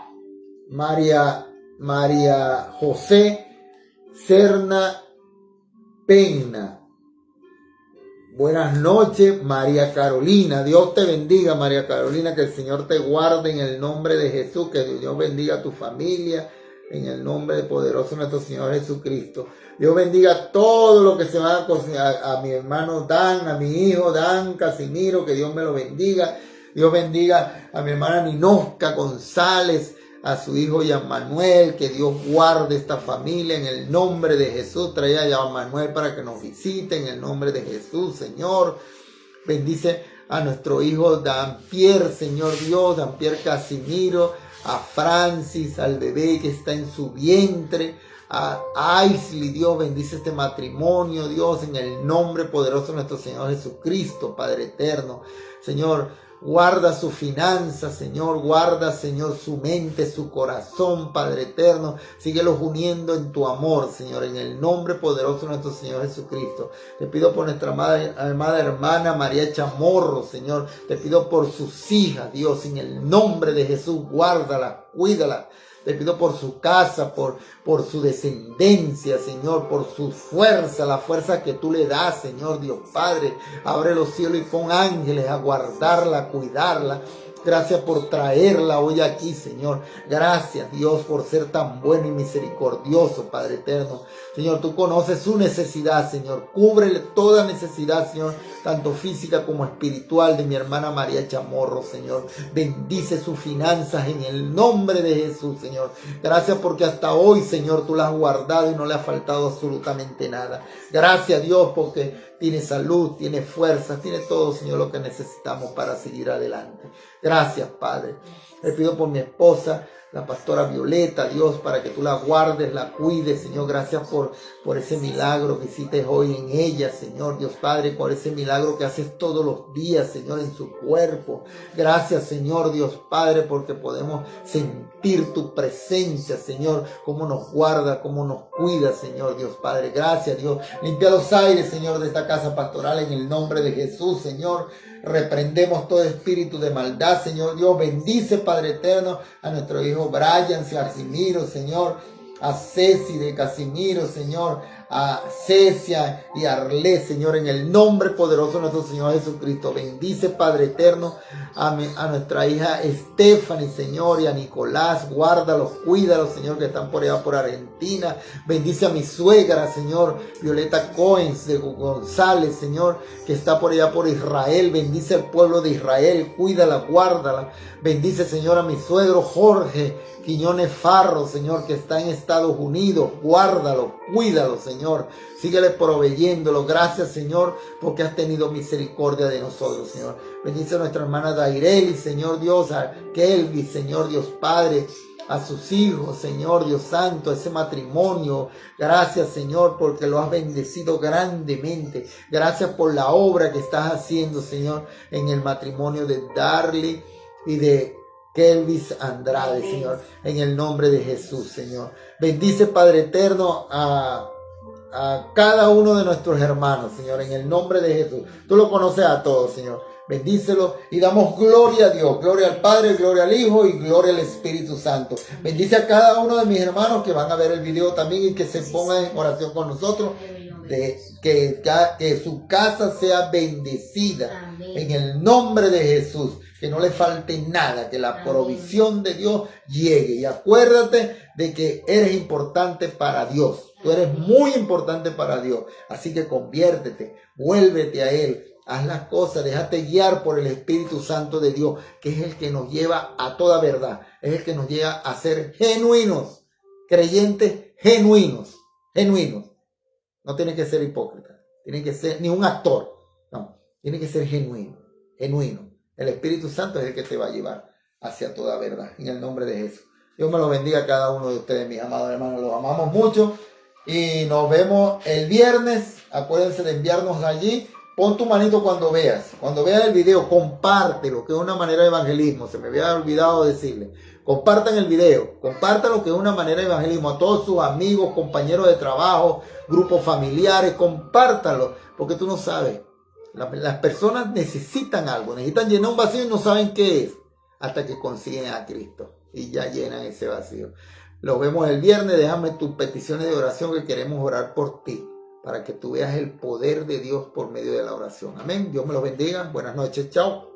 Speaker 1: María José Serna Peña. Buenas noches, María Carolina. Dios te bendiga, María Carolina, que el Señor te guarde en el nombre de Jesús, que Dios bendiga a tu familia, en el nombre poderoso de nuestro Señor Jesucristo. Dios bendiga todo lo que se va a cocinar, a mi hermano Dan, a mi hijo Dan Casimiro, que Dios me lo bendiga. Dios bendiga a mi hermana Ninosca González, a su hijo Jean Manuel, que Dios guarde esta familia en el nombre de Jesús. Trae a Jean Manuel para que nos visite en el nombre de Jesús, Señor. Bendice a nuestro hijo Dan Pierre, Señor Dios, Dan Pierre Casimiro, a Francis, al bebé que está en su vientre, a Aisley, Dios, bendice este matrimonio, Dios, en el nombre poderoso de nuestro Señor Jesucristo, Padre eterno. Señor, guarda su finanza, Señor, guarda, Señor, su mente, su corazón, Padre eterno. Síguelos uniendo en tu amor, Señor, en el nombre poderoso de nuestro Señor Jesucristo. Te pido por nuestra amada hermana María Chamorro, Señor. Te pido por sus hijas, Dios, en el nombre de Jesús, guárdala, cuídala. Te pido por su casa, por su descendencia, Señor, por su fuerza, la fuerza que tú le das, Señor Dios Padre. Abre los cielos y pon ángeles a guardarla, a cuidarla. Gracias por traerla hoy aquí, Señor. Gracias, Dios, por ser tan bueno y misericordioso, Padre eterno. Señor, tú conoces su necesidad, Señor. Cúbrele toda necesidad, Señor, tanto física como espiritual, de mi hermana María Chamorro, Señor. Bendice sus finanzas en el nombre de Jesús, Señor. Gracias porque hasta hoy, Señor, tú la has guardado y no le ha faltado absolutamente nada. Gracias, Dios, porque tiene salud, tiene fuerzas, tiene todo, Señor, lo que necesitamos para seguir adelante. Gracias, Padre. Le pido por mi esposa, la pastora Violeta, Dios, para que tú la guardes, la cuides, Señor. Gracias por ese milagro que hiciste hoy en ella, Señor, Dios Padre, por ese milagro que haces todos los días, Señor, en su cuerpo. Gracias, Señor, Dios Padre, porque podemos sentir tu presencia, Señor, cómo nos guarda, cómo nos cuida, Señor, Dios Padre. Gracias, Dios. Limpia los aires, Señor, de esta casa casa pastoral en el nombre de Jesús, Señor. Reprendemos todo espíritu de maldad, Señor Dios. Bendice, Padre eterno, a nuestro hijo Brian, a Casimiro, Señor. A Ceci de Casimiro, Señor. A Cecia y a Arlé, Señor, en el nombre poderoso de nuestro Señor Jesucristo. Bendice, Padre eterno, a nuestra hija Stephanie, Señor, y a Nicolás. Guárdalos, cuídalos, Señor, que están por allá por Argentina. Bendice a mi suegra, Señor, Violeta Coens de González, Señor, que está por allá por Israel. Bendice al pueblo de Israel, cuídala, guárdala. Bendice, Señor, a mi suegro Jorge Quiñones Farro, Señor, que está en Estados Unidos. Guárdalo, cuídalo, Señor. Síguele proveyéndolo. Gracias, Señor, porque has tenido misericordia de nosotros, Señor. Bendice a nuestra hermana Daireli, Señor Dios, a Kelvis, Señor Dios Padre, a sus hijos, Señor Dios Santo, a ese matrimonio. Gracias, Señor, porque lo has bendecido grandemente. Gracias por la obra que estás haciendo, Señor, en el matrimonio de Darly y de Kelvis Andrade, Señor, en el nombre de Jesús, Señor. Bendice, Padre eterno, a cada uno de nuestros hermanos, Señor, en el nombre de Jesús. Tú lo conoces a todos, Señor. Bendícelo y damos gloria a Dios, gloria al Padre, gloria al Hijo y gloria al Espíritu Santo. Bendice a cada uno de mis hermanos que van a ver el video también y que se pongan en oración con nosotros, de que su casa sea bendecida. Amén. En el nombre de Jesús, que no le falte nada, que la provisión de Dios llegue. Y acuérdate de que eres importante para Dios. Tú eres muy importante para Dios. Así que conviértete, vuélvete a Él. Haz las cosas, déjate guiar por el Espíritu Santo de Dios, que es el que nos lleva a toda verdad. Es el que nos lleva a ser genuinos, creyentes genuinos. No tiene que ser hipócrita, tiene que ser ni un actor. No, tiene que ser genuino. El Espíritu Santo es el que te va a llevar hacia toda verdad. En el nombre de Jesús. Dios me lo bendiga a cada uno de ustedes, mis amados hermanos. Los amamos mucho. Y nos vemos el viernes. Acuérdense de enviarnos allí. Pon tu manito cuando veas el video, compártelo, que es una manera de evangelismo. Se me había olvidado decirle. Compartan el video, compártanlo, que es una manera de evangelismo. A todos sus amigos, compañeros de trabajo, grupos familiares, compártanlo, porque tú no sabes. Las personas necesitan algo, necesitan llenar un vacío y no saben qué es, hasta que consiguen a Cristo y ya llenan ese vacío. Los vemos el viernes. Déjame tus peticiones de oración, que queremos orar por ti, para que tú veas el poder de Dios por medio de la oración. Amén. Dios me los bendiga. Buenas noches. Chao.